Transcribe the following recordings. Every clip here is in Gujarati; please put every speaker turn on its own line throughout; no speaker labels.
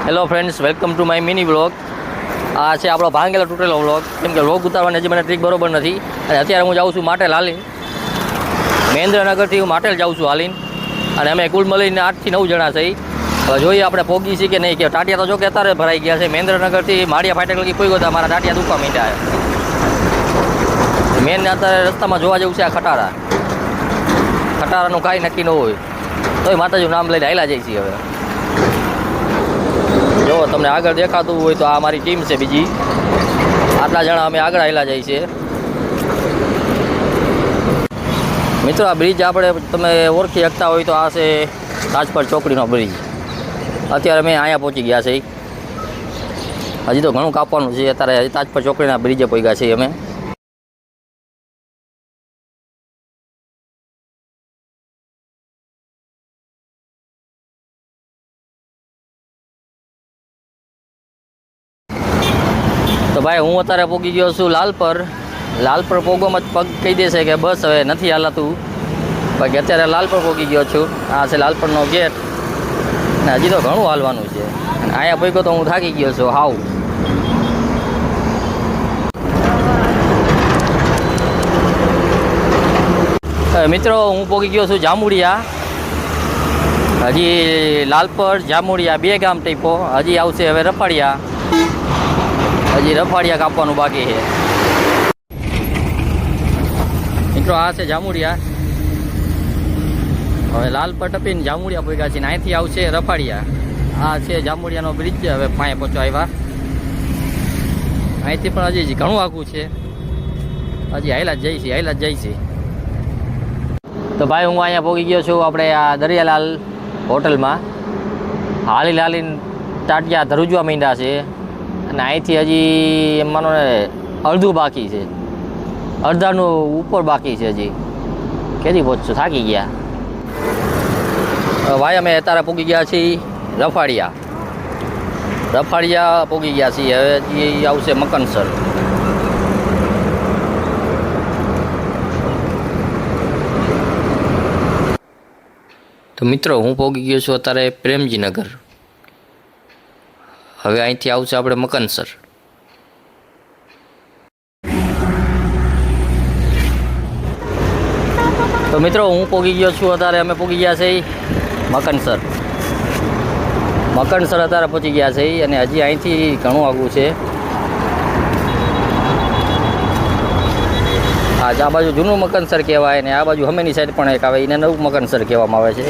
Hello friends, welcome to my mini vlog. આ છે આપણો ભાંગેલો તૂટેલો વ્લોગ, કેમ કે વ્લોગ ઉતારવાની હજી મને ટ્રીક બરોબર નથી. અને અત્યારે હું જાઉં છું માટેલ હાલીને. મહેન્દ્રનગરથી હું માટેલ જાઉં છું હાલીને. અને અમે કુલ મળીને 8 થી 9 જણા છીએ. હવે જોઈએ આપણે પોગી છીએ કે નહીં. કે ટાટિયા તો જો કે અત્યારે ભરાઈ ગયા છે. મહેન્દ્રનગરથી માળિયા ફાટક લગી કોઈ ગયો મારા ટાટિયા દુખવા માંડ્યા. મેન અત્યારે રસ્તામાં જોવા જેવું છે આ ખટારા. ખટારાનું કાંઈ નક્કી ન હોય તોય માતાજીનું નામ લઈને હાલ્યા જઈએ છીએ. હવે જો તમને આગળ દેખાતું હોય તો આ મારી ટીમ છે બીજી. આટલા જણા અમે આગળ હાલ્યા જઈએ છીએ. મિત્રો, આ બ્રિજ આપણે તમે ઓળખી શકતા હોય તો આ છે રાજપર ચોકડીનો બ્રિજ. અત્યારે અમે અહીંયા પહોંચી ગયા છે. હજી તો ઘણું કાપવાનું છે. અત્યારે તાજપર ચોકડીના બ્રિજે પહોંચ્યા છીએ અમે. તો ભાઈ, હું અત્યારે પહોંચી ગયો છું લાલપર. લાલપર પોગવામાં જ પગ કહી દેશે કે બસ હવે નથી હાલાતું. બાકી અત્યારે લાલપર પહોંચી ગયો છું. આ છે લાલપરનો ગેટ. ને હજી તો ઘણું હાલવાનું છે. અને અહીંયા પહોંચ્યો તો હું થાકી ગયો છું હાવ. મિત્રો, હું પહોંચી ગયો છું જામુડિયા. હજી લાલપર જામુડિયા 2 ગામ ટીપો. હજી આવશે હવે રફાડિયા. હજી રફાડિયા કાપવાનું બાકી છે. મિત્રો, આ છે જામુડિયા. હવે લાલપર ટપીને જામુડિયા પહોંચ્યા છે. અહીંથી આવશે રફાડિયા. આ છે જામુડિયાનો બ્રિજ. હવે પાસે પહોંચો આવ્યા. અહીંથી પણ હજી ઘણું આઘું છે. હજી હાઈલા જ જઈશી. તો ભાઈ, હું અહીંયા પહોંચી ગયો છું આપણે આ દરિયાલાલ હોટલમાં. હાલીને ટાટિયા ધ્રુજવા માંડ્યા છે. અને અહીંથી હજી એમ માનો ને અડધું બાકી છે. અડધાનું ઉપર બાકી છે. હજી કેદી પહોંચશું, થાકી ગયા. ભાઈ, અમે અત્યારે પહોંચી ગયા છીએ રફાડિયા પહોંચી ગયા છીએ. હવે હજી આવશે મકનસર. તો મિત્રો, હું પહોંચી ગયો છું અત્યારે પ્રેમજીનગર. હવે અહીંથી આવશે આપણે મકનસર. તો મિત્રો, હું પહોંચી ગયો છું અત્યારે. અમે પહોંચી ગયા છે મકનસર. અત્યારે પહોંચી ગયા છે. અને હજી અહીંથી ઘણું આગું છે. આ બાજુ જૂનું મકનસર કહેવાય ને આ બાજુ હમેની સાઈડ પણ એક આવે, એને નવું મકનસર કહેવામાં આવે છે.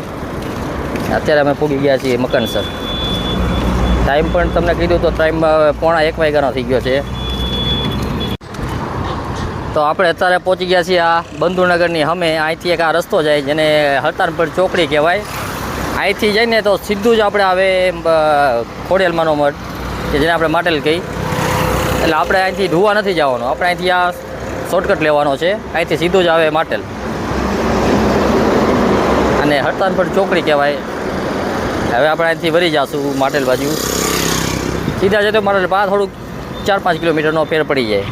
અત્યારે અમે પહોંચી ગયા છીએ મકનસર. ટાઈમ પણ તમને કીધું તો ટાઈમ 1:15 વાગ્યાનો થઈ ગયો છે. તો આપણે અત્યારે પહોંચી ગયા છીએ આ બંધુનગરની સામે. અહીંથી એક આ રસ્તો જાય જેને હરતાનપર ચોકડી કહેવાય. અહીંથી જઈને તો સીધું જ આપણે આવે ખોડિયાલમાંનો મઠ, કે જેને આપણે માટેલ કહી. એટલે આપણે અહીંથી ઢુવા નથી જવાનું. આપણે અહીંથી આ શોર્ટકટ લેવાનો છે. અહીંથી સીધું જ આવે માટેલ. અને હરતાનપર ચોકડી કહેવાય. હવે આપણે અહીંથી વળી જઈશું માટેલ બાજુ. સીધા જતો માટેલ પાસે થોડુંક 4-5 કિલોમીટરનો ફેર પડી જાય.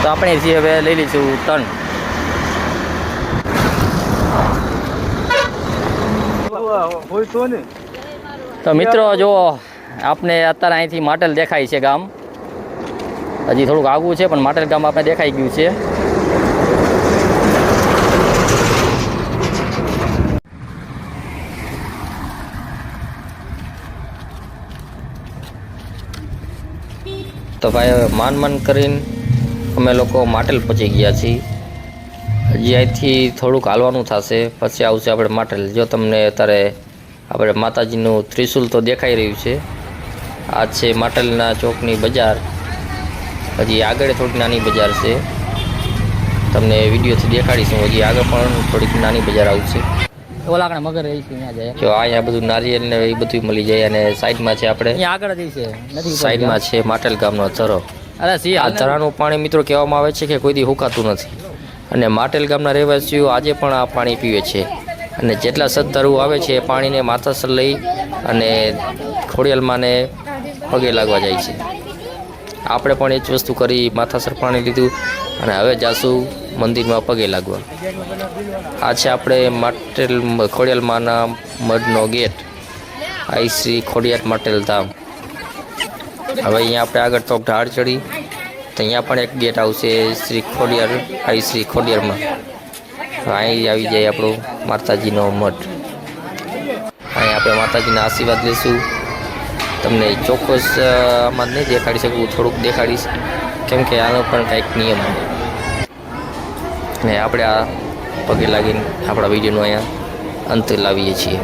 તો આપણે અહીંથી હવે લઈ લઈશું ટર્ન. તો મિત્રો, જો આપણે અત્યારે અહીંથી માટેલ દેખાય છે ગામ. હજી થોડુંક આગું છે પણ માટેલ ગામ આપણે દેખાઈ ગયું છે. તો ભાઈ, હવે માન કરીને અમે લોકો માટેલ પહોંચી ગયા છીએ. હજી અહીંથી થોડુંક હાલવાનું થશે, પછી આવશે આપણે માટેલ. જો તમને અત્યારે આપણે માતાજીનું ત્રિશુલ તો દેખાઈ રહ્યું છે. આ છે માટેલના ચોકની બજાર. હજી આગળ થોડીક નાની બજાર છે. તમને વિડીયોથી દેખાડીશું. હજી આગળ પણ થોડીક નાની બજાર આવશે. ઓલાકણા મગર રહી છે ત્યાં જાય. જો અહીંયા બધું નારિયેલ ને એ બધું મળી જાય. અને સાઈડમાં છે આપણે આગળ છે, સાઈડમાં છે માટેલ ગામનો ઝરો. આ ઝરાનું પાણી મિત્રો કહેવામાં આવે છે કે કોઈ દી હુકાતું નથી. અને માટેલ ગામના રહેવાસીઓ આજે પણ આ પાણી પીવે છે. અને જેટલા શ્રદ્ધાળુઓ આવે છે એ પાણીને માથાસર લઈ અને ખોડિયાલમાંને પગે લાગવા જાય છે. આપણે પણ એ જ વસ્તુ કરી, માથાસર પાણી લીધું અને હવે જાશું મંદિરમાં પગે લાગવા. આ છે આપણે માટેલ ખોડિયાલમાંના મઢનો ગેટ. આઈ શ્રી ખોડિયાર માટેલ ધામ. હવે અહીંયા આપણે આગળ તો ઢાળ ચડી તો અહીંયા પણ એક ગેટ આવશે શ્રી ખોડિયાર આઈ શ્રી ખોડિયારમાં. અહીં આવી જાય આપણો માતાજીનો મઠ. અહીં આપણે માતાજીના આશીર્વાદ લઈશું. તમને ચોક્કસ આમાં નહીં દેખાડી શકું, થોડુંક દેખાડીશ કેમ કે આનો પણ કંઈક નિયમ છે. અને આપણે આ પગે લાગીને આપણા વિડીયોનો અહીંયા અંત લાવીએ છીએ.